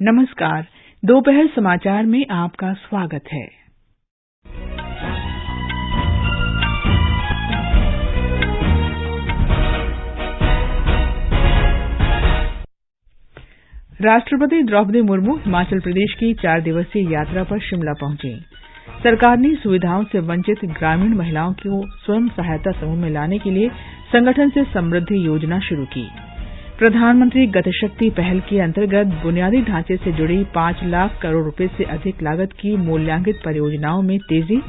नमस्कार। दोपहर समाचार में आपका स्वागत है। राष्ट्रपति द्रौपदी मुर्मू हिमाचल प्रदेश की 4 दिवसीय यात्रा पर शिमला पहुंची। सरकार ने सुविधाओं से वंचित ग्रामीण महिलाओं को स्वयं सहायता समूह में लाने के लिए संगठन से समृद्धि योजना शुरू की। प्रधानमंत्री गतिशक्ति पहल के अंतर्गत बुनियादी ढांचे से जुड़ी 5 लाख करोड़ रुपए से अधिक लागत की मूल्यांकित परियोजनाओं में तेजी।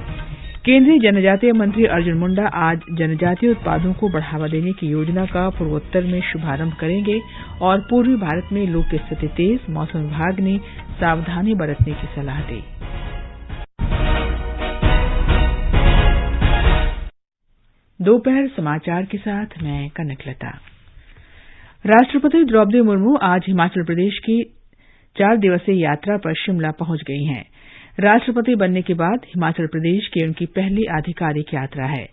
केंद्रीय जनजातीय मंत्री अर्जुन मुंडा आज जनजातीय उत्पादों को बढ़ावा देने की योजना का पूर्वोत्तर में शुभारंभ करेंगे और पूर्वी भारत में लू की स्थिति तेज, मौसम विभाग ने सावधानी बरतने की सलाह दी। दोपहर समाचार के साथ मैं कनकलता। राष्ट्रपति द्रौपदी मुर्मू आज हिमाचल प्रदेश की 4 दिवसीय यात्रा पर शिमला पहुंच गई हैं। राष्ट्रपति बनने के बाद हिमाचल प्रदेश की उनकी पहली आधिकारिक यात्रा है।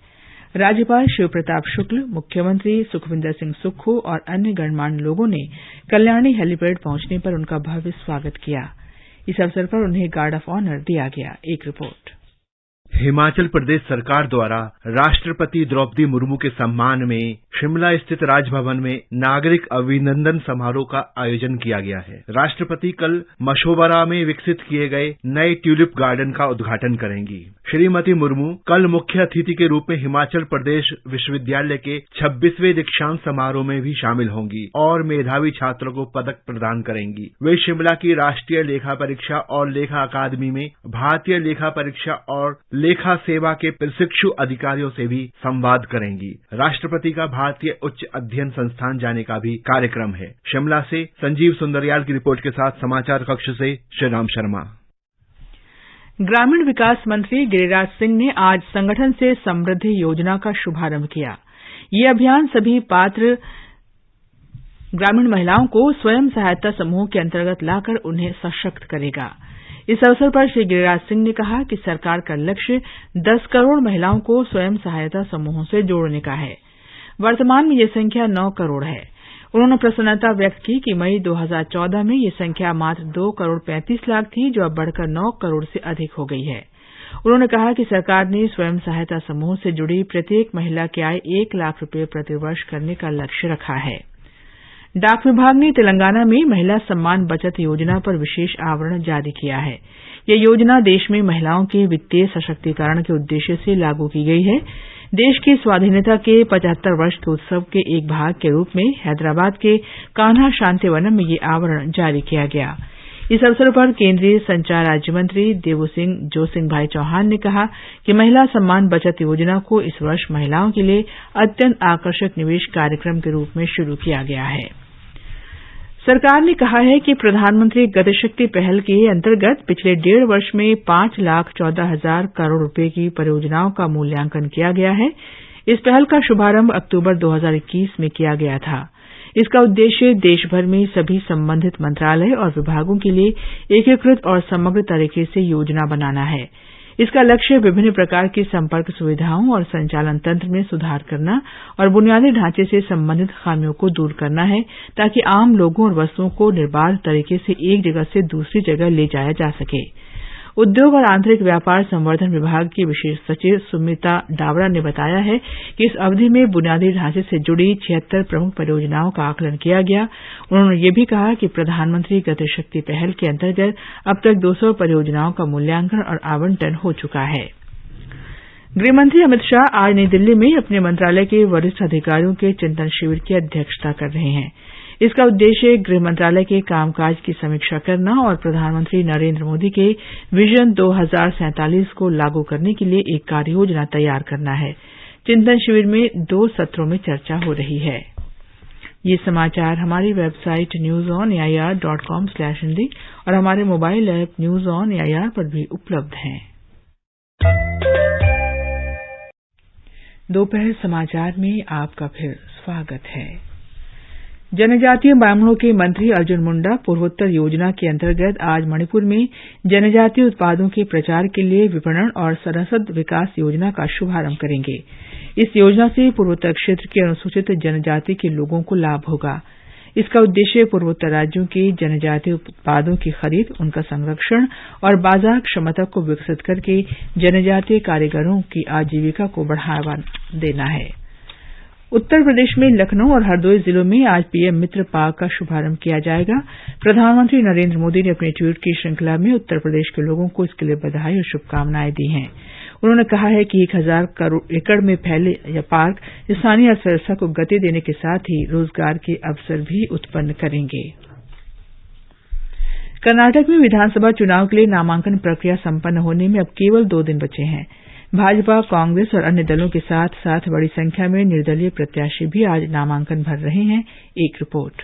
राज्यपाल शिव प्रताप शुक्ल, मुख्यमंत्री सुखविंदर सिंह सुक्खू और अन्य गणमान्य लोगों ने कल्याणी हेलीपैड पहुंचने पर उनका भव्य स्वागत किया। इस अवसर पर उन्हें गार्ड ऑफ ऑनर दिया गया। एक रिपोर्ट। हिमाचल प्रदेश सरकार द्वारा राष्ट्रपति द्रौपदी मुर्मू के सम्मान में शिमला स्थित राजभवन में नागरिक अभिनंदन समारोह का आयोजन किया गया है। राष्ट्रपति कल मशोबरा में विकसित किए गए नए ट्यूलिप गार्डन का उद्घाटन करेंगी। श्रीमती मुर्मू कल मुख्य अतिथि के रूप में हिमाचल प्रदेश विश्वविद्यालय के 26वें दीक्षांत समारोह में भी शामिल होंगी और मेधावी छात्रों को पदक प्रदान करेंगी। वे शिमला की राष्ट्रीय लेखा परीक्षा और लेखा अकादमी में भारतीय लेखा परीक्षा और लेखा सेवा के प्रशिक्षु अधिकारियों से भी संवाद करेंगी। राष्ट्रपति का भारतीय उच्च अध्ययन संस्थान जाने का भी कार्यक्रम है। शिमला से संजीव सुंदरियाल की रिपोर्ट के साथ समाचार कक्ष से श्रीराम शर्मा। ग्रामीण विकास मंत्री गिरिराज सिंह ने आज संगठन से समृद्धि योजना का शुभारंभ किया। ये अभियान सभी पात्र ग्रामीण महिलाओं को स्वयं सहायता समूह के अंतर्गत लाकर उन्हें सशक्त करेगा। इस अवसर पर श्री गिरिराज सिंह ने कहा कि सरकार का लक्ष्य 10 करोड़ महिलाओं को स्वयं सहायता समूहों से जोड़ने का है। वर्तमान में ये संख्या 9 करोड़ है। उन्होंने प्रसन्नता व्यक्त की कि मई 2014 में ये संख्या मात्र 2 करोड़ 35 लाख थी, जो अब बढ़कर 9 करोड़ से अधिक हो गई है। उन्होंने कहा कि सरकार ने स्वयं सहायता समूह से जुड़ी प्रत्येक महिला की आय 1 लाख रुपए प्रतिवर्ष करने का लक्ष्य रखा है। डाक विभाग ने तेलंगाना में महिला सम्मान बचत योजना पर विशेष आवरण जारी किया है। यह योजना देश में महिलाओं के वित्तीय सशक्तिकरण के उद्देश्य से लागू की गई है। देश की स्वाधीनता के 75 वर्ष के उत्सव के एक भाग के रूप में हैदराबाद के कान्हा शांतिवनम में यह आवरण जारी किया गया। इस अवसर पर केंद्रीय संचार राज्य मंत्री देवुसिंह जोसिंह भाई चौहान ने कहा कि महिला सम्मान बचत योजना को इस वर्ष महिलाओं के लिए अत्यंत आकर्षक निवेश कार्यक्रम के रूप में शुरू किया गया है। सरकार ने कहा है कि प्रधानमंत्री गतिशक्ति पहल के अंतर्गत पिछले 1.5 वर्ष में 5,14,000 करोड़ रुपए की परियोजनाओं का मूल्यांकन किया गया है। इस पहल का शुभारंभ अक्टूबर 2021 में किया गया था। इसका उद्देश्य देश भर में सभी संबंधित मंत्रालय और विभागों के लिए एकीकृत और समग्र तरीके से योजना बनाना है। इसका लक्ष्य विभिन्न प्रकार की संपर्क सुविधाओं और संचालन तंत्र में सुधार करना और बुनियादी ढांचे से संबंधित खामियों को दूर करना है, ताकि आम लोगों और वस्तुओं को निर्बाध तरीके से एक जगह से दूसरी जगह ले जाया जा सके। उद्योग और आंतरिक व्यापार संवर्धन विभाग की विशेष सचिव सुमिता डावरा ने बताया है कि इस अवधि में बुनियादी ढांचे से जुड़ी 76 प्रमुख परियोजनाओं का आकलन किया गया। उन्होंने ये भी कहा कि प्रधानमंत्री गतिशक्ति पहल के अंतर्गत अब तक 200 परियोजनाओं का मूल्यांकन और आवंटन हो चुका है। गृहमंत्री अमित शाह आज नई दिल्ली में अपने मंत्रालय के वरिष्ठ अधिकारियों के चिंतन शिविर की अध्यक्षता कर रहे हैं। इसका उद्देश्य गृह मंत्रालय के कामकाज की समीक्षा करना और प्रधानमंत्री नरेंद्र मोदी के विजन 2047 को लागू करने के लिए एक कार्य योजना तैयार करना है। चिंतन शिविर में 2 सत्रों में चर्चा हो रही है। ये समाचार हमारी वेबसाइट newsonair.com/hindi और हमारे mobile app news on AIR पर भी उपलब्ध हैं। दोपहर समाचार में आपका फिर स्वागत है। जनजातीय मामलों के मंत्री अर्जुन मुंडा पूर्वोत्तर योजना के अंतर्गत आज मणिपुर में जनजातीय उत्पादों के प्रचार के लिए विपणन और सरासद विकास योजना का शुभारंभ करेंगे। इस योजना से पूर्वोत्तर क्षेत्र के अनुसूचित जनजाति के लोगों को लाभ होगा। इसका उद्देश्य पूर्वोत्तर राज्यों के जनजातीय उत्पादों की खरीद, उनका संरक्षण और बाजार क्षमता को विकसित करके जनजातीय कारीगरों की आजीविका को बढ़ावा देना है। उत्तर प्रदेश में लखनऊ और हरदोई जिलों में आज पीएम मित्र पार्क का शुभारंभ किया जाएगा। प्रधानमंत्री नरेंद्र मोदी ने अपने ट्वीट की श्रृंखला में उत्तर प्रदेश के लोगों को इसके लिए बधाई और शुभकामनाएं दी हैं। उन्होंने कहा है कि 1000 करोड़ एकड़ में फैले यह पार्क स्थानीय अर्थव्यवस्था को गति देने के साथ ही रोजगार के अवसर भी उत्पन्न करेंगे। कर्नाटक में विधानसभा चुनाव के लिए नामांकन प्रक्रिया संपन्न होने में अब केवल 2 दिन बचे हैं। भाजपा, कांग्रेस और अन्य दलों के साथ साथ बड़ी संख्या में निर्दलीय प्रत्याशी भी आज नामांकन भर रहे हैं। एक रिपोर्ट।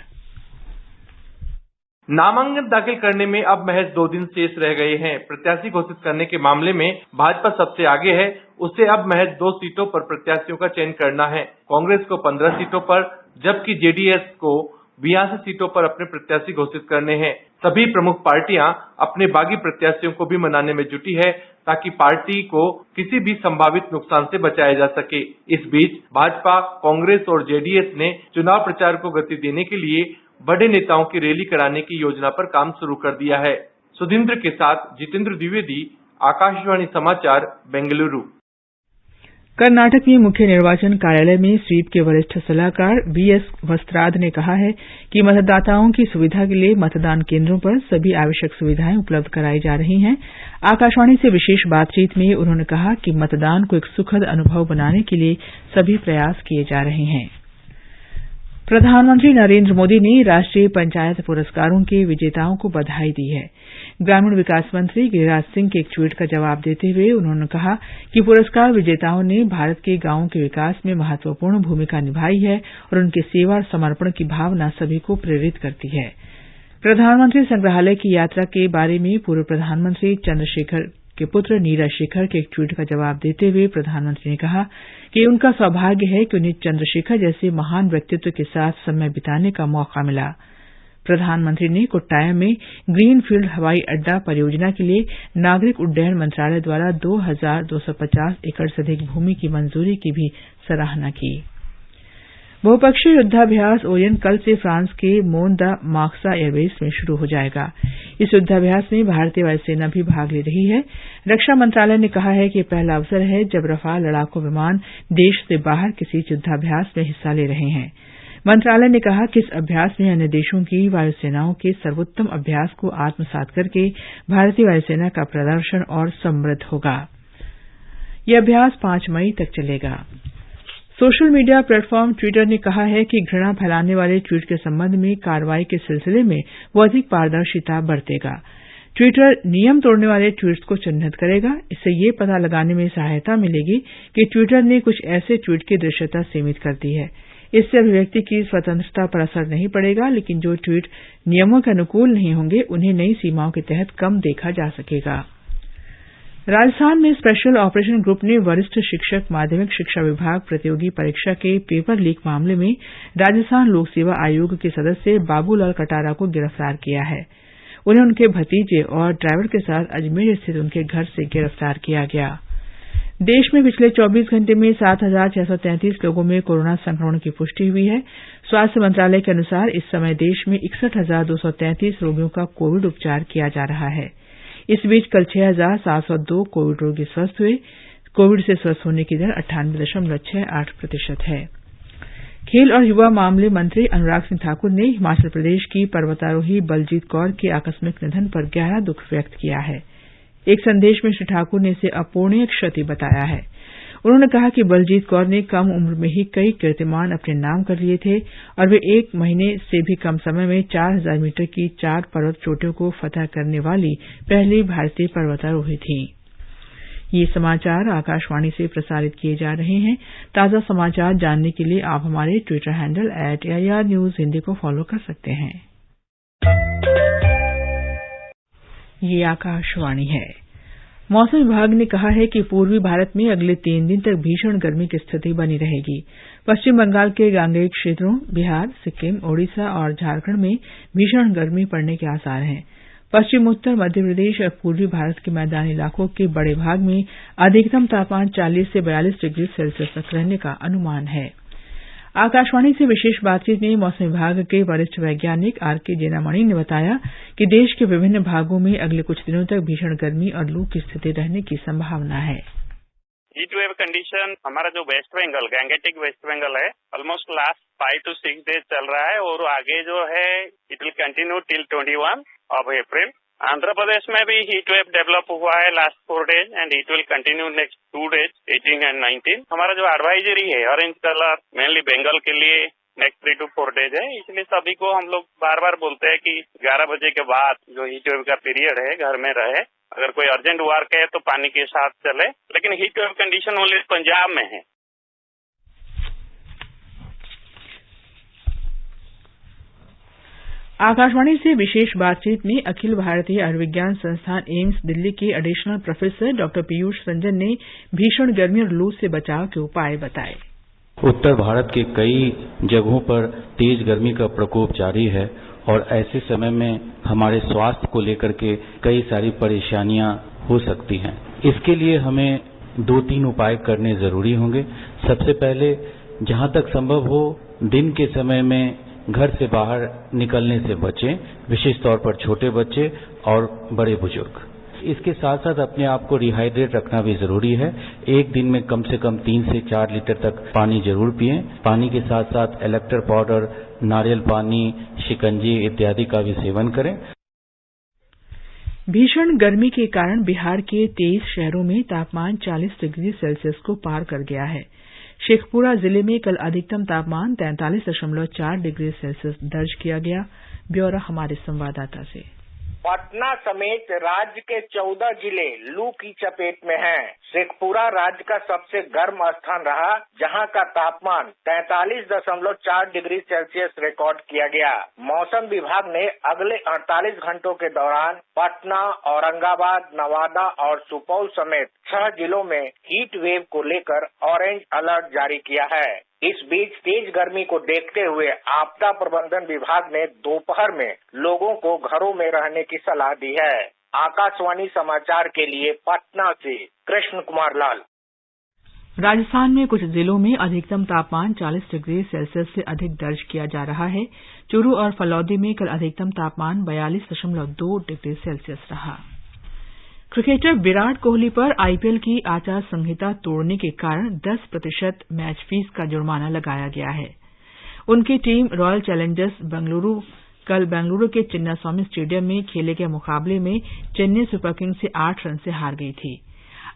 नामांकन दाखिल करने में अब महज 2 दिन शेष रह गए हैं। प्रत्याशी घोषित करने के मामले में भाजपा सबसे आगे है। उसे अब महज 2 सीटों पर प्रत्याशियों का चयन करना है। कांग्रेस को 15 सीटों पर जबकि जेडीएस को 82 सीटों पर अपने प्रत्याशी घोषित करने हैं। सभी प्रमुख पार्टियां अपने बागी प्रत्याशियों को भी मनाने में जुटी है ताकि पार्टी को किसी भी संभावित नुकसान से बचाया जा सके। इस बीच भाजपा, कांग्रेस और जेडीएस ने चुनाव प्रचार को गति देने के लिए बड़े नेताओं की रैली कराने की योजना पर काम शुरू कर दिया है। सुधींद्र के साथ जितेंद्र द्विवेदी, आकाशवाणी समाचार, बेंगलुरु। कर्नाटक में मुख्य निर्वाचन कार्यालय में स्वीप के वरिष्ठ सलाहकार बीएस वस्त्राद ने कहा है कि मतदाताओं की सुविधा के लिए मतदान केंद्रों पर सभी आवश्यक सुविधाएं उपलब्ध कराई जा रही हैं। आकाशवाणी से विशेष बातचीत में उन्होंने कहा कि मतदान को एक सुखद अनुभव बनाने के लिए सभी प्रयास किए जा रहे हैं। प्रधानमंत्री नरेंद्र मोदी ने राष्ट्रीय पंचायत पुरस्कारों के विजेताओं को बधाई दी है। ग्रामीण विकास मंत्री गिरिराज सिंह के एक ट्वीट का जवाब देते हुए उन्होंने कहा कि पुरस्कार विजेताओं ने भारत के गांवों के विकास में महत्वपूर्ण भूमिका निभाई है और उनकी सेवा और समर्पण की भावना सभी को प्रेरित करती है। प्रधानमंत्री संग्रहालय की यात्रा के बारे में पूर्व प्रधानमंत्री चंद्रशेखर के पुत्र नीरज शेखर के एक ट्वीट का जवाब देते हुए प्रधानमंत्री ने कहा कि उनका सौभाग्य है कि उन्हें चंद्रशेखर जैसे महान व्यक्तित्व के साथ समय बिताने का मौका मिला। प्रधानमंत्री ने कोट्टायम में ग्रीनफील्ड हवाई अड्डा परियोजना के लिए नागरिक उड्डयन मंत्रालय द्वारा 2250 एकड़ से अधिक भूमि की मंजूरी की भी सराहना की। बहुपक्षीय युद्धाभ्यास ओरियन कल से फ्रांस के मोन द मार्सा एयरबेस में शुरू हो जाएगा। इस युद्धाभ्यास में भारतीय वायुसेना भी भाग ले रही है। रक्षा मंत्रालय ने कहा है कि पहला अवसर है जब रफाल लड़ाकू विमान देश से बाहर किसी युद्धाभ्यास में हिस्सा ले रहे हैं। मंत्रालय ने कहा कि इस अभ्यास में अन्य देशों की वायुसेनाओं के सर्वोत्तम अभ्यास को आत्मसात करके भारतीय वायुसेना का प्रदर्शन और समृद्ध होगा। यह अभ्यास 5 मई तक चलेगा। सोशल मीडिया प्लेटफॉर्म ट्विटर ने कहा है कि घृणा फैलाने वाले ट्वीट के संबंध में कार्रवाई के सिलसिले में वो अधिक पारदर्शिता बरतेगा। ट्विटर नियम तोड़ने वाले ट्वीट्स को चिन्हित करेगा। इससे ये पता लगाने में सहायता मिलेगी कि ट्विटर ने कुछ ऐसे ट्वीट की दृश्यता सीमित कर दी है। इससे अभिव्यक्ति की स्वतंत्रता पर असर नहीं पड़ेगा, लेकिन जो ट्वीट नियमों के अनुकूल नहीं होंगे उन्हें नई सीमाओं के तहत कम देखा जा सकेगा। राजस्थान में स्पेशल ऑपरेशन ग्रुप ने वरिष्ठ शिक्षक माध्यमिक शिक्षा विभाग प्रतियोगी परीक्षा के पेपर लीक मामले में राजस्थान लोक सेवा आयोग के सदस्य बाबूलाल कटारा को गिरफ्तार किया है। उन्हें उनके भतीजे और ड्राइवर के साथ अजमेर स्थित उनके घर से गिरफ्तार किया गया। देश में पिछले 24 घंटे में 7,633 लोगों में कोरोना संक्रमण की पुष्टि हुई है। स्वास्थ्य मंत्रालय के अनुसार इस समय देश में 61,233 रोगियों का कोविड उपचार किया जा रहा है। इस बीच कल 6,702 कोविड रोगी स्वस्थ हुए। कोविड से स्वस्थ होने की दर 98.68% है। खेल और युवा मामले मंत्री अनुराग सिंह ठाकुर ने हिमाचल प्रदेश की पर्वतारोही बलजीत कौर के आकस्मिक निधन पर गहरा दुख व्यक्त किया है। एक संदेश में श्री ठाकुर ने इसे अपूरणीय क्षति बताया है। उन्होंने कहा कि बलजीत कौर ने कम उम्र में ही कई कीर्तिमान अपने नाम कर लिए थे और वे 1 महीने से भी कम समय में 4,000 मीटर की 4 पर्वत चोटियों को फतह करने वाली पहली भारतीय पर्वतारोही थीं। ये समाचार आकाशवाणी से प्रसारित किए जा रहे हैं। ताजा समाचार जानने के लिए आप हमारे Twitter handle @AIR News Hindi को फॉलो कर सकते हैं। ये आकाशवाणी है। मौसम विभाग ने कहा है कि पूर्वी भारत में अगले 3 दिन तक भीषण गर्मी की स्थिति बनी रहेगी। पश्चिम बंगाल के गांगेय क्षेत्रों, बिहार, सिक्किम, ओडिशा और झारखंड में भीषण गर्मी पड़ने के आसार हैं। पश्चिम उत्तर मध्य प्रदेश और पूर्वी भारत के मैदानी इलाकों के बड़े भाग में अधिकतम तापमान 40 से 42 डिग्री सेल्सियस तक रहने का अनुमान है। आकाशवाणी से विशेष बातचीत में मौसम विभाग के वरिष्ठ वैज्ञानिक आर.के. जेनामणि ने बताया कि देश के विभिन्न भागों में अगले कुछ दिनों तक भीषण गर्मी और लू की स्थिति रहने की संभावना है। हीट वेव कंडीशन हमारा जो वेस्ट बंगाल, गैंगेटिक वेस्ट बंगाल है, ऑलमोस्ट लास्ट 5 to 6 डेज चल रहा है और आगे जो है it will continue till 21 of April। Andhra Pradesh में भी हीट वेव डेवलप हुआ है last 4 days and it will continue next 2 days 18 and 19। हमारा जो एडवाइजरी है ऑरेंज कलर मेनली बंगाल के लिए नेक्स्ट 3 to 4 डेज है, इसलिए सभी को हम लोग बार बार बोलते हैं कि 11 बजे के बाद जो हीट वेव का पीरियड है घर में रहे। अगर कोई अर्जेंट वर्क है तो पानी के साथ चले, लेकिन heat wave condition only Punjab में है। आकाशवाणी से विशेष बातचीत में अखिल भारतीय आयुर्विज्ञान संस्थान एम्स दिल्ली के additional professor doctor Piyush Ranjan ने भीषण गर्मी और लू से बचाव के उपाय बताए। उत्तर भारत के कई जगहों पर तेज गर्मी का प्रकोप जारी है और ऐसे समय में हमारे स्वास्थ्य को लेकर के कई सारी परेशानियां हो सकती हैं। इसके लिए हमें 2-3 उपाय करने जरूरी होंगे। सबसे पहले जहां तक संभव हो दिन के समय में घर से बाहर निकलने से बचें, विशेष तौर पर छोटे बच्चे और बड़े बुजुर्ग। इसके साथ साथ अपने आप को रिहाइड्रेट रखना भी जरूरी है। एक दिन में कम से कम 3 से 4 लीटर तक पानी जरूर पिएं। पानी के साथ साथ इलेक्ट्रोल पाउडर, नारियल पानी, शिकंजी इत्यादि का भी सेवन करें। भीषण गर्मी के कारण बिहार के 23 शहरों में तापमान 40 डिग्री सेल्सियस को पार कर गया है। शेखपुरा जिले में कल अधिकतम तापमान 43.4 डिग्री सेल्सियस दर्ज किया गया। ब्यौरा हमारे संवाददाता से। पटना समेत राज्य के 14 जिले लू की चपेट में हैं। शेखपुरा राज्य का सबसे गर्म स्थान रहा, जहां का तापमान 43.4 डिग्री सेल्सियस रिकॉर्ड किया गया। मौसम विभाग ने अगले 48 घंटों के दौरान पटना, औरंगाबाद, नवादा और सुपौल समेत 6 जिलों में हीट वेव को लेकर ऑरेंज अलर्ट जारी किया है। इस बीच तेज गर्मी को देखते हुए आपदा प्रबंधन विभाग ने दोपहर में लोगों को घरों में रहने की सलाह दी है। आकाशवाणी समाचार के लिए पटना से कृष्ण कुमार लाल। राजस्थान में कुछ जिलों में अधिकतम तापमान 40 डिग्री सेल्सियस से अधिक दर्ज किया जा रहा है। चूरू और फलौदी में कल अधिकतम तापमान 42.2 डिग्री सेल्सियस रहा। क्रिकेटर विराट कोहली पर आईपीएल की आचार संहिता तोड़ने के कारण 10% मैच फीस का जुर्माना लगाया गया है। उनकी टीम रॉयल चैलेंजर्स बेंगलुरु कल बेंगलुरु के चिन्नास्वामी स्टेडियम में खेले गए मुकाबले में चेन्नई सुपर किंग्स से 8 रन से हार गई थी।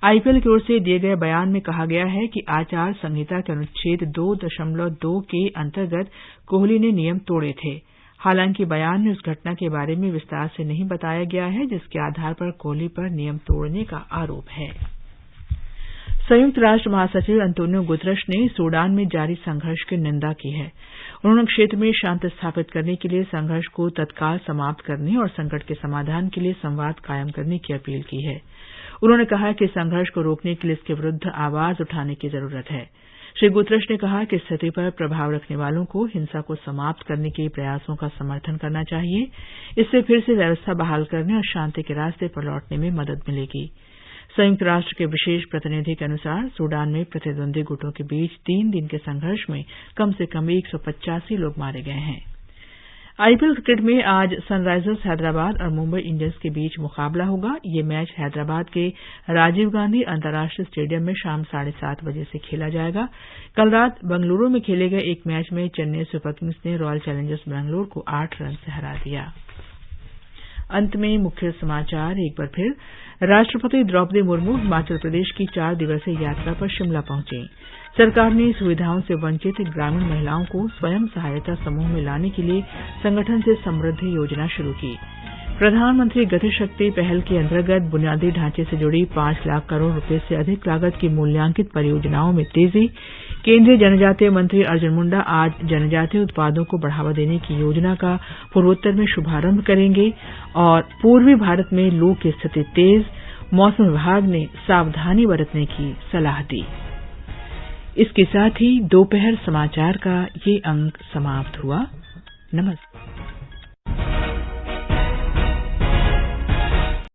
आईपीएल की ओर से दिए गए बयान में कहा गया है कि आचार संहिता के अनुच्छेद 2.2 के अंतर्गत कोहली ने नियम तोड़े थे। हालांकि बयान में उस घटना के बारे में विस्तार से नहीं बताया गया है जिसके आधार पर कोहली पर नियम तोड़ने का आरोप है। संयुक्त राष्ट्र महासचिव अंतोनियो गुतरश ने सूडान में जारी संघर्ष की निंदा की है। उन्होंने क्षेत्र में शांति स्थापित करने के लिए संघर्ष को तत्काल समाप्त करने और संकट के समाधान के लिए संवाद कायम करने की अपील की है। उन्होंने कहा कि संघर्ष को रोकने के लिए इसके विरुद्ध आवाज उठाने की जरूरत है। श्री गुतरश ने कहा कि स्थिति पर प्रभाव रखने वालों को हिंसा को समाप्त करने के प्रयासों का समर्थन करना चाहिए। इससे फिर से व्यवस्था बहाल करने और शांति के रास्ते पर लौटने में मदद मिलेगी। संयुक्त राष्ट्र के विशेष प्रतिनिधि के अनुसार सूडान में प्रतिद्वंदी गुटों के बीच 3 दिन के संघर्ष में कम से कम 185 लोग मारे गए हैं। आईपीएल क्रिकेट में आज सनराइजर्स हैदराबाद और मुंबई इंडियंस के बीच मुकाबला होगा। ये मैच हैदराबाद के राजीव गांधी अंतर्राष्ट्रीय स्टेडियम में शाम 7:30 बजे से खेला जाएगा। कल रात बेंगलुरु में खेले गए एक मैच में चेन्नई सुपर किंग्स ने रॉयल चैलेंजर्स बेंगलुरु को 8 रन से हरा दिया। अंत में मुख्य समाचार एक बार फिर। राष्ट्रपति द्रौपदी मुर्मू हिमाचल प्रदेश की 4 दिवसीय यात्रा पर शिमला पहुंचे। सरकार ने सुविधाओं से वंचित ग्रामीण महिलाओं को स्वयं सहायता समूह में लाने के लिए संगठन से समृद्धि योजना शुरू की। प्रधानमंत्री गति शक्ति पहल के अंतर्गत बुनियादी ढांचे से जुड़ी 5 लाख करोड़ रुपए से अधिक लागत की मूल्यांकित परियोजनाओं में तेजी। केंद्रीय जनजातीय मंत्री अर्जुन मुंडा आज जनजातीय उत्पादों को बढ़ावा देने की योजना का पूर्वोत्तर में शुभारंभ करेंगे। और पूर्वी भारत में लू की स्थिति तेज, मौसम विभाग ने सावधानी बरतने की सलाह दी। इसके साथ ही दोपहर समाचार का ये अंक समाप्त हुआ। नमस्कार।